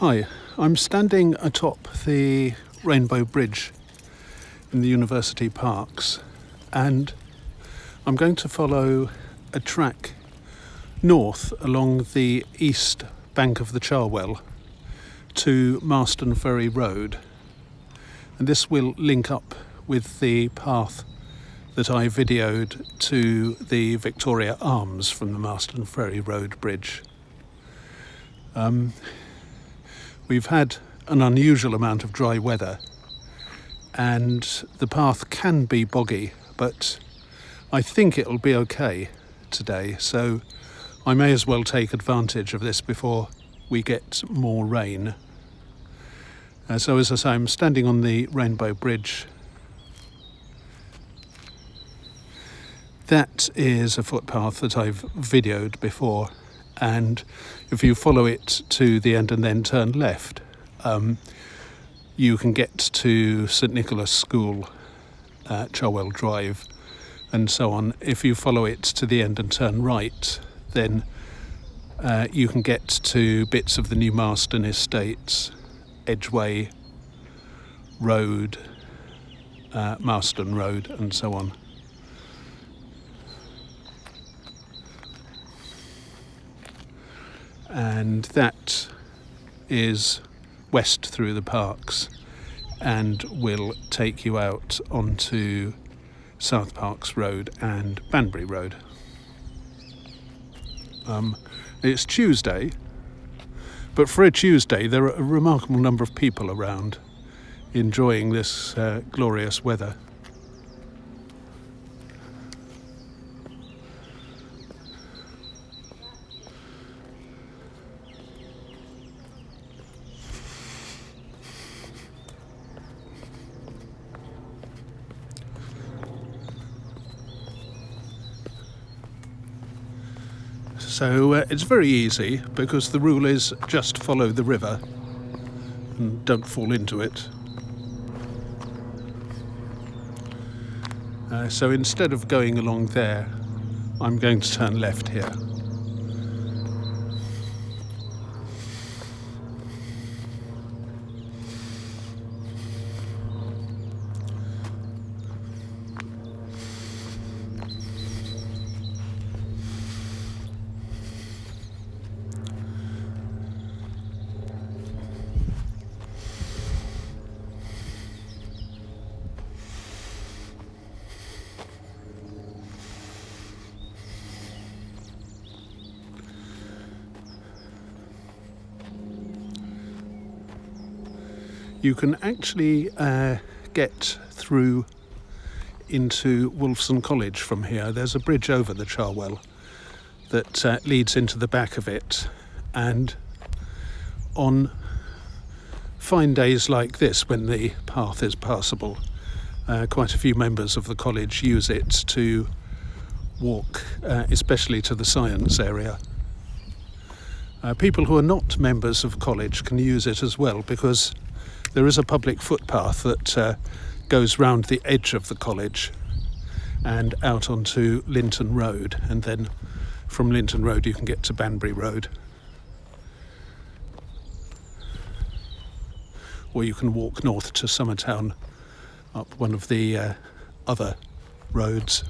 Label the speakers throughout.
Speaker 1: Hi, I'm standing atop the Rainbow Bridge in the University Parks, and I'm going to follow a track north along the east bank of the Cherwell to Marston Ferry Road, and this will link up with the path that I videoed to the Victoria Arms from the Marston Ferry Road bridge. We've had an unusual amount of dry weather and the path can be boggy, but I think it'll be okay today, so I may as well take advantage of this before we get more rain. So as I say, I'm standing on the Rainbow Bridge. That is a footpath that I've videoed before, and if you follow it to the end and then turn left, you can get to St Nicholas School, Cherwell Drive and so on. If you follow it to the end and turn right, then you can get to bits of the new Marston estates, Edgway Road, Marston Road and so on. And that is west through the parks and will take you out onto South Parks Road and Banbury Road. It's Tuesday, but for a Tuesday there are a remarkable number of people around enjoying this glorious weather. So it's very easy because the rule is just follow the river and don't fall into it. So instead of going along there, I'm going to turn left here. You can actually get through into Wolfson College from here. There's a bridge over the Cherwell that leads into the back of it, and on fine days like this when the path is passable, quite a few members of the college use it to walk, especially to the science area. People who are not members of college can use it as well, because there is a public footpath that goes round the edge of the college and out onto Linton Road, and then from Linton Road you can get to Banbury Road. Or you can walk north to Summertown up one of the other roads.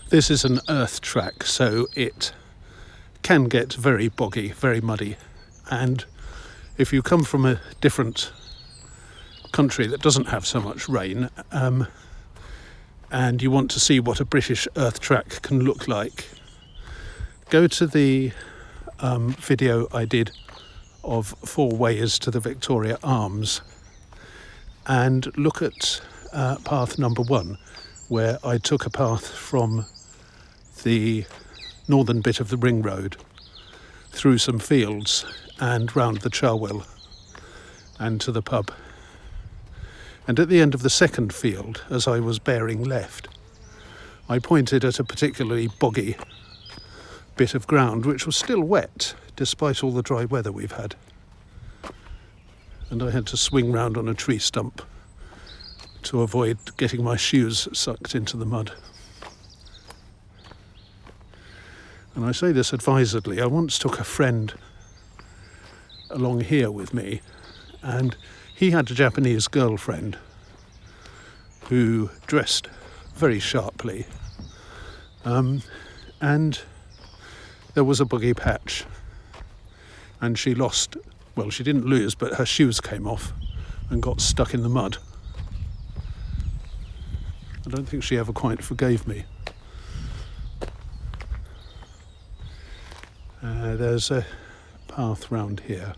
Speaker 1: This is an earth track, so it can get very boggy, very muddy. And if you come from a different country that doesn't have so much rain, and you want to see what a British earth track can look like, go to the video I did of 4 ways to the Victoria Arms and look at path number 1, where I took a path from the northern bit of the ring road through some fields and round the Charwell and to the pub. And at the end of the second field, as I was bearing left, I pointed at a particularly boggy bit of ground which was still wet despite all the dry weather we've had. And I had to swing round on a tree stump to avoid getting my shoes sucked into the mud. And I say this advisedly. I once took a friend along here with me, and he had a Japanese girlfriend who dressed very sharply, and there was a boggy patch, and she didn't lose, but her shoes came off and got stuck in the mud. I don't think she ever quite forgave me. There's a path round here.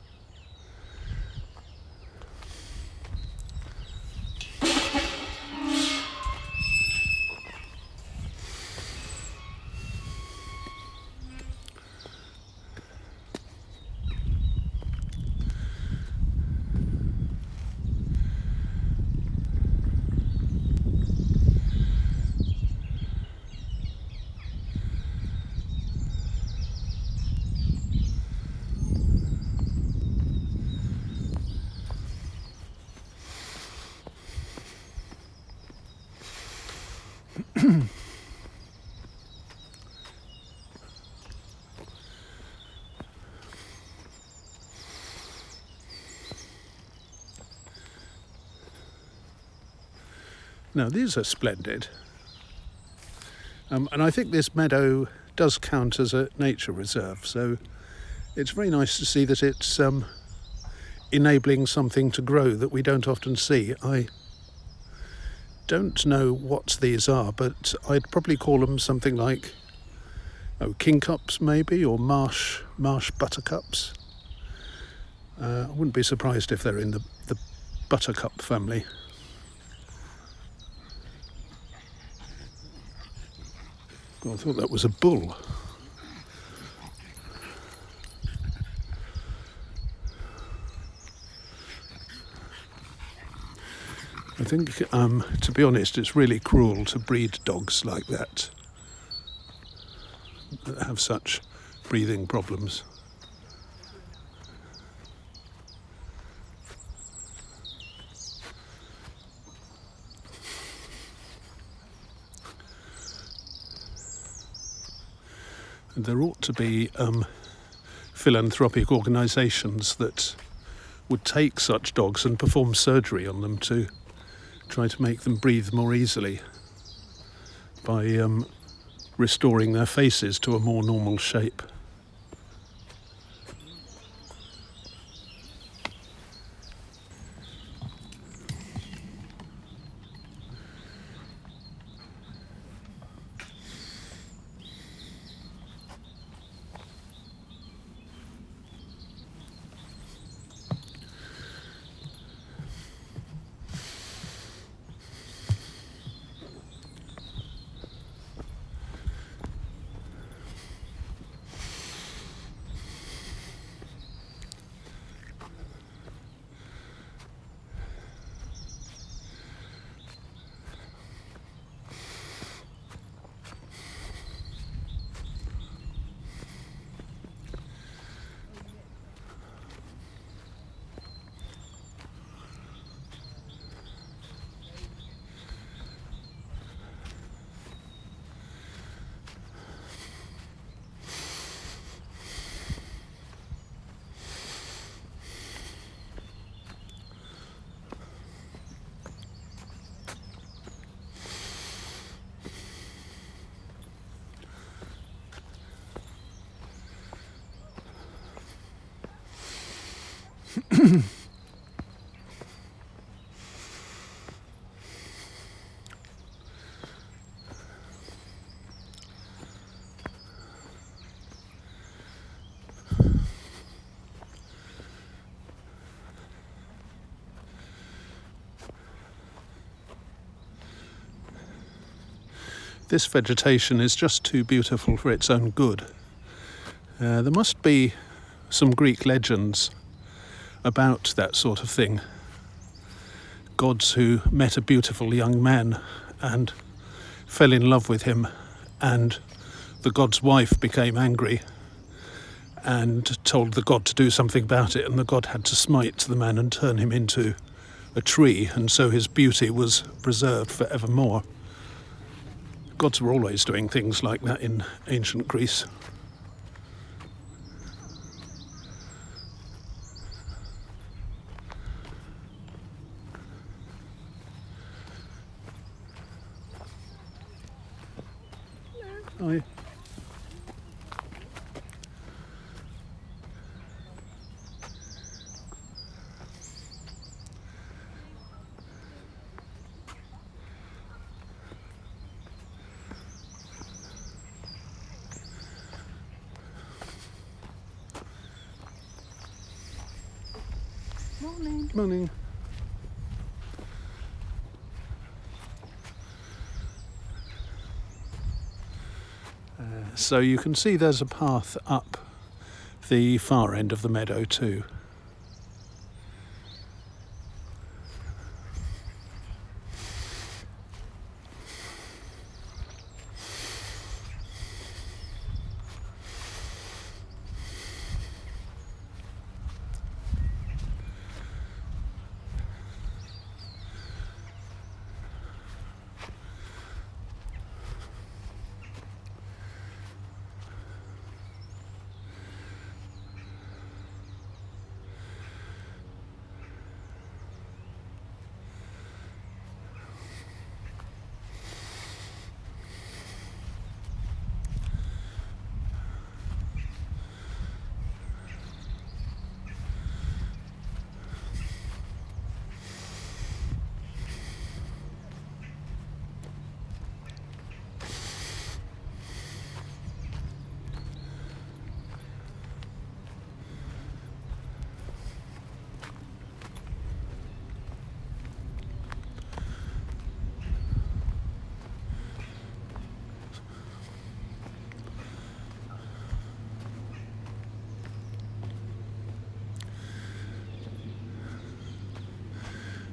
Speaker 1: Now these are splendid, and I think this meadow does count as a nature reserve, so it's very nice to see that it's enabling something to grow that we don't often see. I don't know what these are, but I'd probably call them something like kingcups maybe, or marsh buttercups. I wouldn't be surprised if they're in the buttercup family. I thought that was a bull. I think, to be honest, it's really cruel to breed dogs like that have such breathing problems. And there ought to be philanthropic organisations that would take such dogs and perform surgery on them to try to make them breathe more easily by restoring their faces to a more normal shape. This vegetation is just too beautiful for its own good. There must be some Greek legends about that sort of thing. Gods who met a beautiful young man and fell in love with him, and the god's wife became angry and told the god to do something about it, and the god had to smite the man and turn him into a tree, and so his beauty was preserved forevermore. Gods were always doing things like that in ancient Greece. Hi.
Speaker 2: Morning.
Speaker 1: Morning. So you can see there's a path up the far end of the meadow too.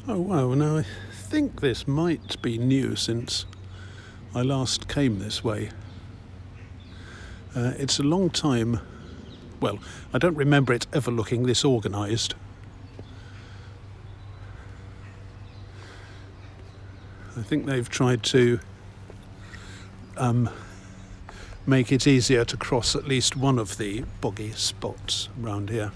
Speaker 1: Oh wow, now I think this might be new since I last came this way. It's a long time, well, I don't remember it ever looking this organised. I think they've tried to make it easier to cross at least one of the boggy spots around here.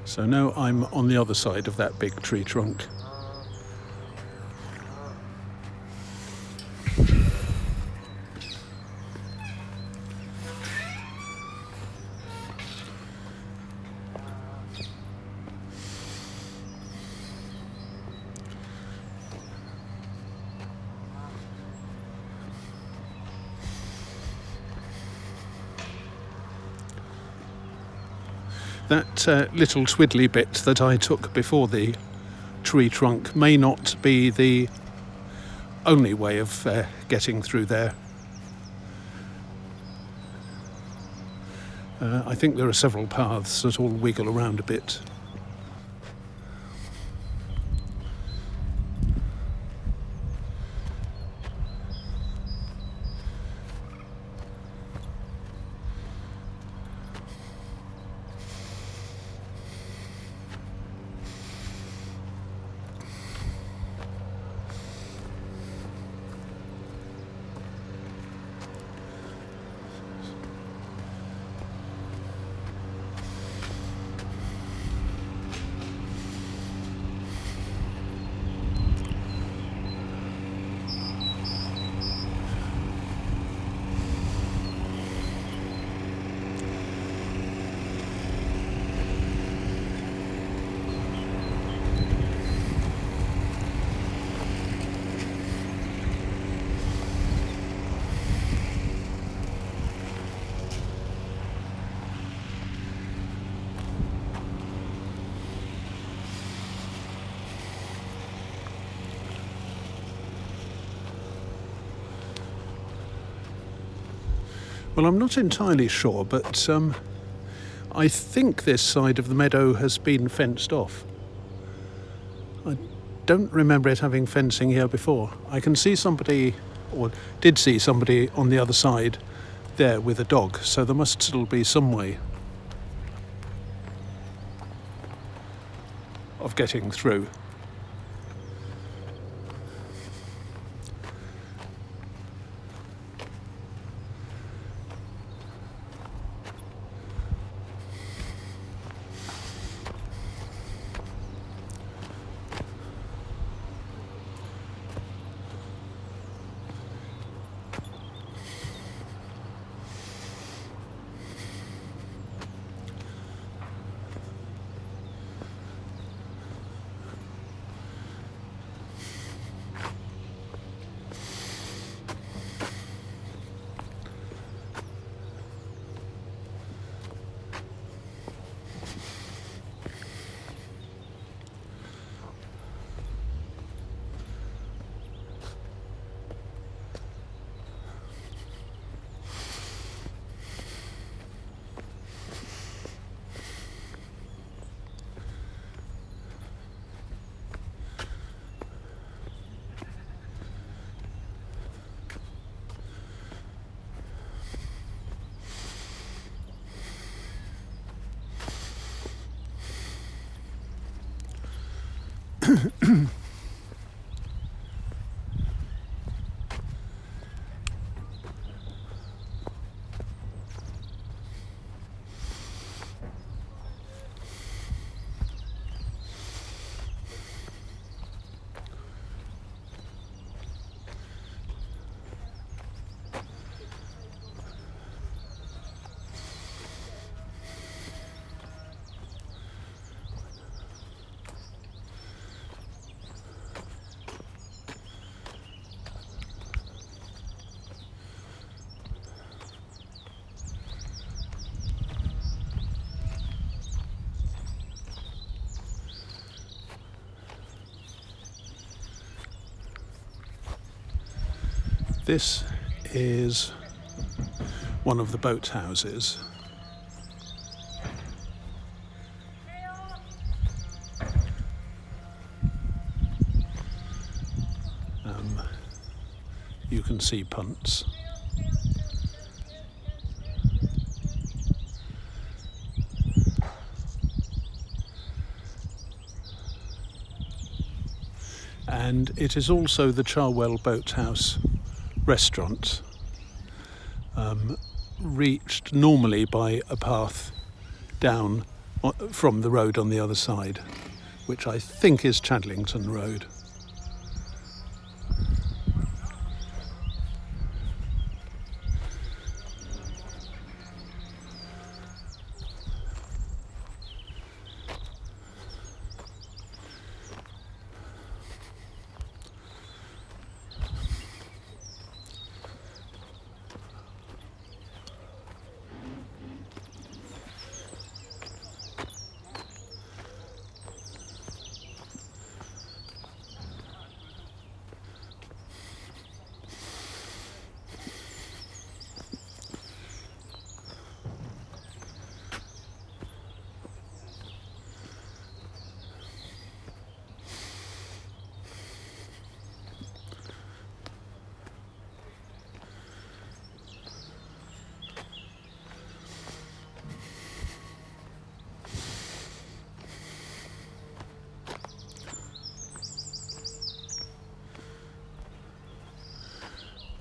Speaker 1: So now I'm on the other side of that big tree trunk. That little twiddly bit that I took before the tree trunk may not be the only way of getting through there. I think there are several paths that all wiggle around a bit. Well, I'm not entirely sure, but I think this side of the meadow has been fenced off. I don't remember it having fencing here before. I can see somebody, or did see somebody on the other side there with a dog, so there must still be some way of getting through. This is one of the boat houses. You can see punts. And it is also the Charwell Boathouse restaurant, reached normally by a path down from the road on the other side, which I think is Chadlington Road.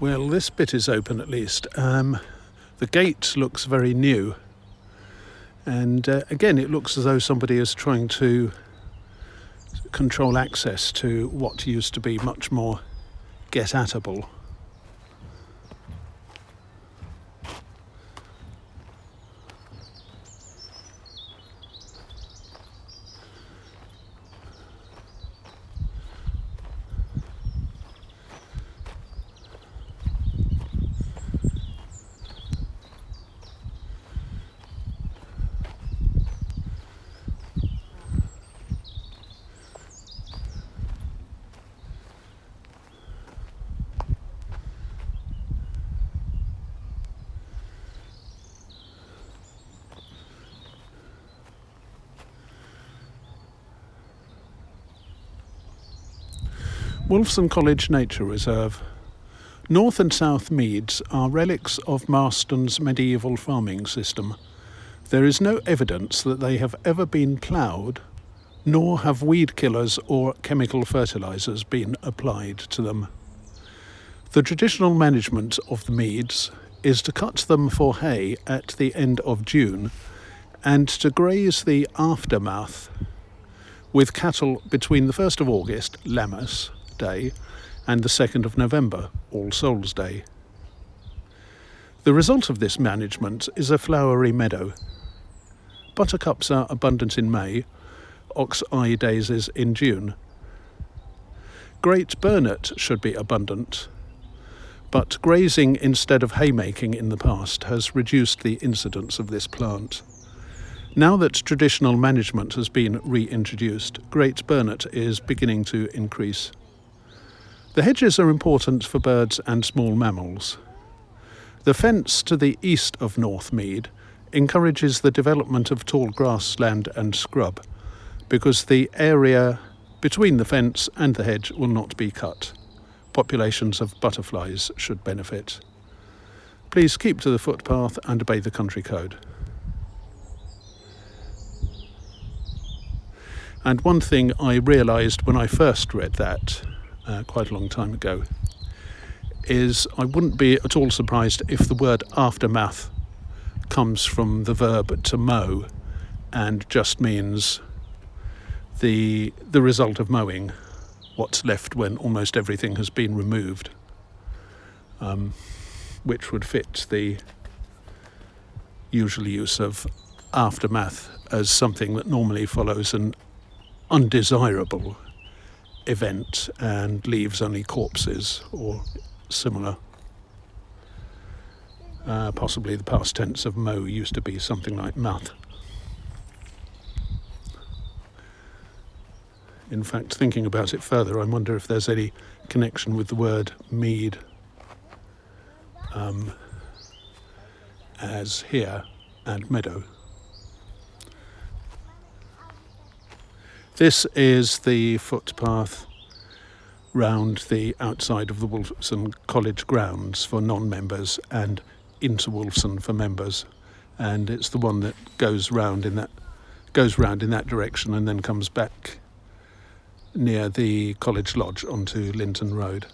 Speaker 1: Well, this bit is open at least. The gate looks very new. And again, it looks as though somebody is trying to control access to what used to be much more get-atable. Wolfson College Nature Reserve. North and South Meads are relics of Marston's medieval farming system. There is no evidence that they have ever been ploughed, nor have weed killers or chemical fertilisers been applied to them. The traditional management of the meads is to cut them for hay at the end of June and to graze the aftermath with cattle between the 1st of August, Lammas Day, and the 2nd of November, All Souls Day. The result of this management is a flowery meadow. Buttercups are abundant in May, ox-eye daisies in June. Great burnet should be abundant, but grazing instead of haymaking in the past has reduced the incidence of this plant. Now that traditional management has been reintroduced, great burnet is beginning to increase. The hedges are important for birds and small mammals. The fence to the east of North Mead encourages the development of tall grassland and scrub, because the area between the fence and the hedge will not be cut. Populations of butterflies should benefit. Please keep to the footpath and obey the country code. And one thing I realised when I first read that, quite a long time ago, is I wouldn't be at all surprised if the word aftermath comes from the verb to mow and just means the result of mowing, what's left when almost everything has been removed, which would fit the usual use of aftermath as something that normally follows an undesirable event and leaves only corpses or similar. Possibly the past tense of mow used to be something like math. In fact, thinking about it further, I wonder if there's any connection with the word mead as here and meadow. This is the footpath round the outside of the Wolfson College grounds for non-members and into Wolfson for members, and it's the one that goes round in that direction and then comes back near the College Lodge onto Linton Road.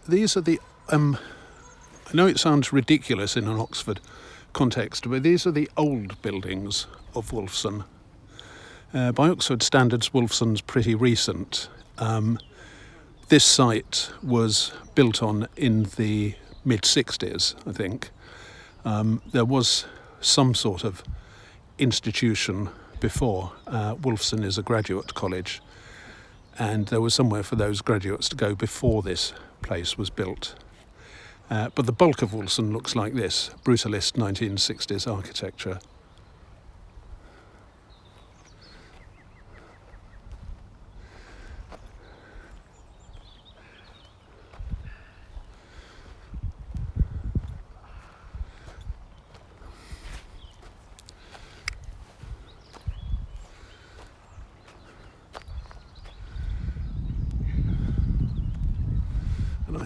Speaker 1: These are the. I know it sounds ridiculous in an Oxford context, but these are the old buildings of Wolfson. By Oxford standards, Wolfson's pretty recent. This site was built on in the mid-60s, I think. There was some sort of institution before. Wolfson is a graduate college, and there was somewhere for those graduates to go before this place was built. But the bulk of Wolfson looks like this, brutalist 1960s architecture.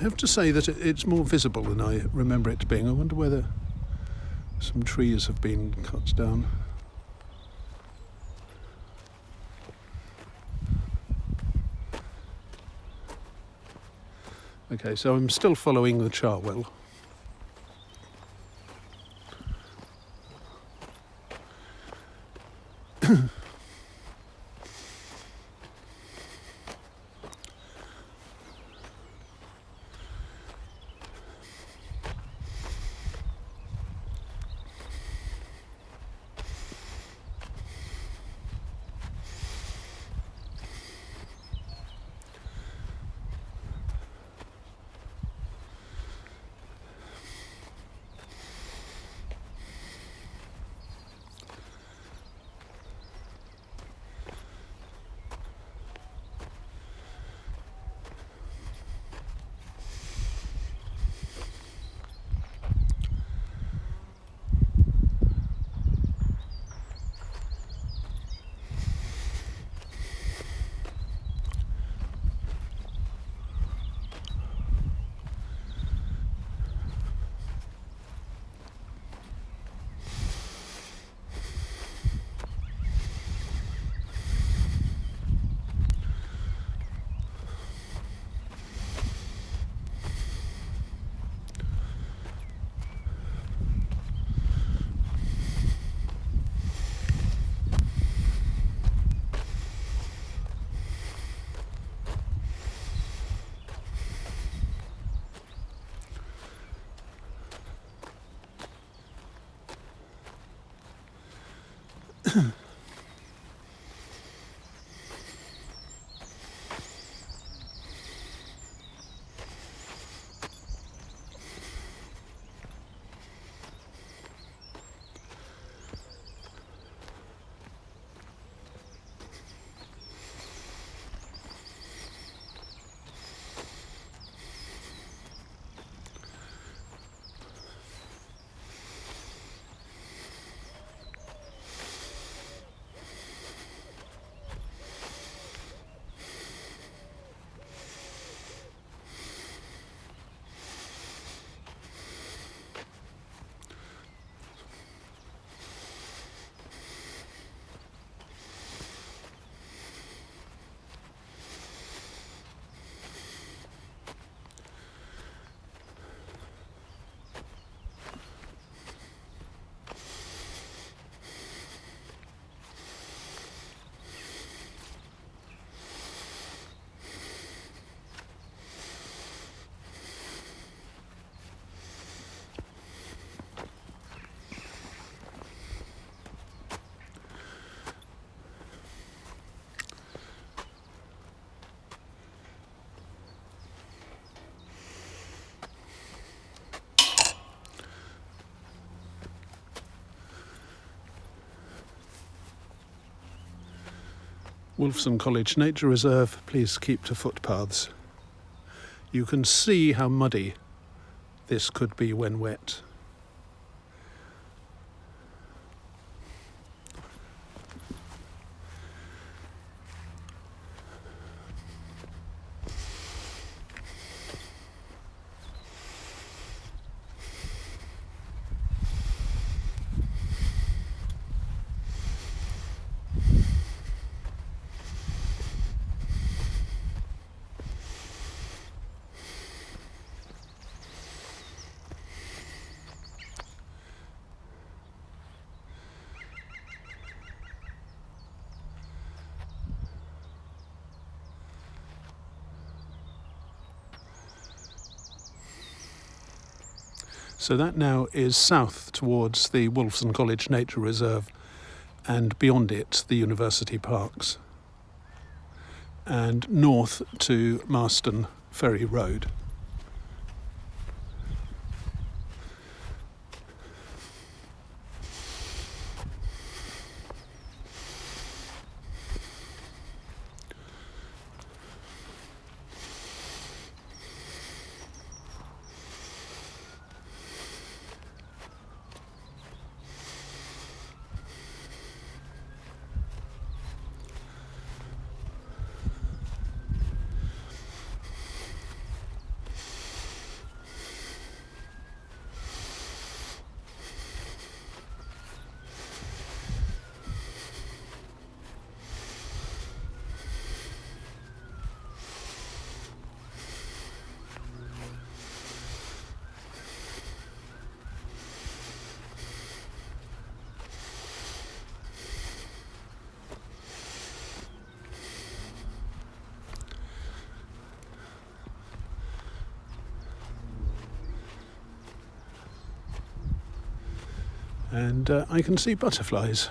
Speaker 1: have to say that it's more visible than I remember it being. I wonder whether some trees have been cut down. Okay, so I'm still following the Charwell. Wolfson College Nature Reserve, please keep to footpaths. You can see how muddy this could be when wet. So that now is south towards the Wolfson College Nature Reserve, and beyond it the university parks, and north to Marston Ferry Road. and I can see butterflies.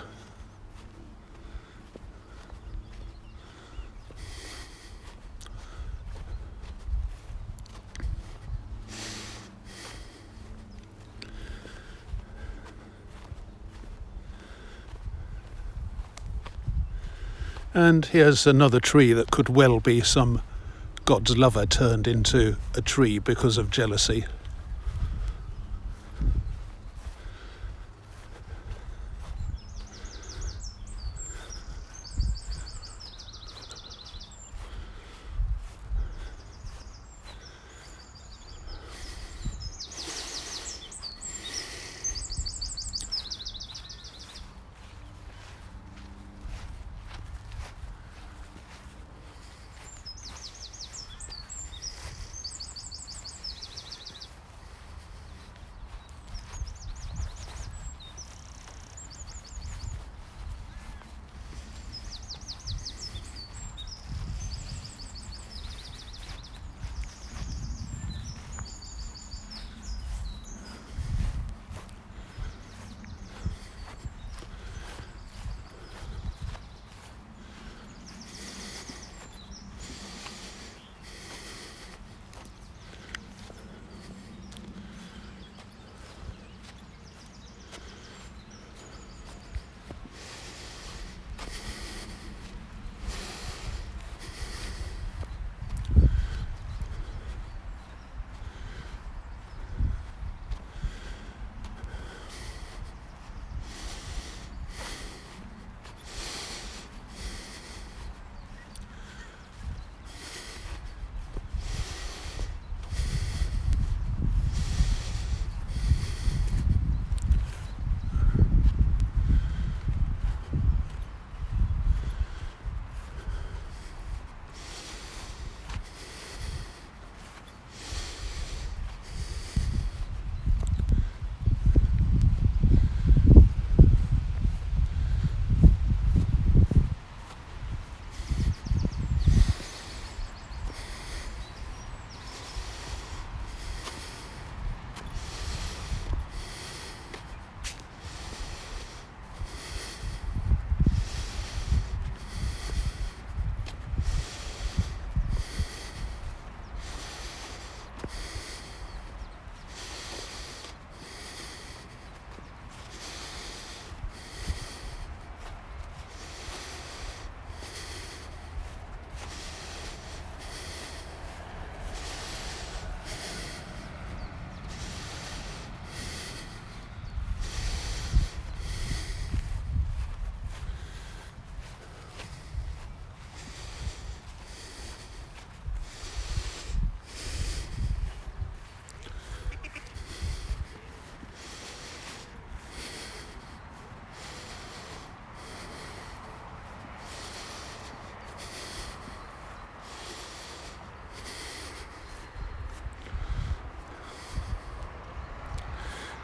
Speaker 1: And here's another tree that could well be some God's lover turned into a tree because of jealousy.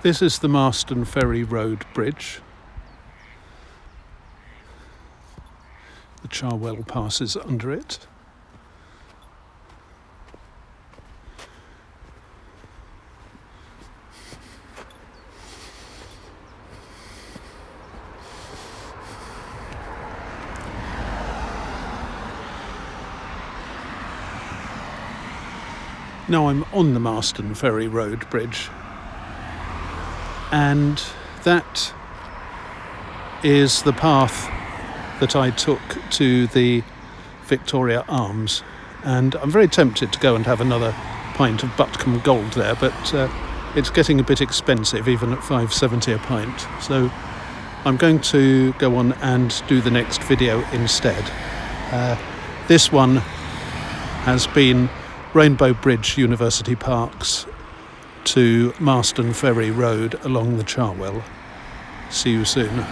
Speaker 1: This is the Marston Ferry Road Bridge. The Charwell passes under it. Now I'm on the Marston Ferry Road Bridge, and that is the path that I took to the Victoria Arms, and I'm very tempted to go and have another pint of Butcombe Gold there, but it's getting a bit expensive even at $5.70 a pint, so I'm going to go on and do the next video instead. This one has been Rainbow Bridge University Parks to Marston Ferry Road along the Charwell. See you soon.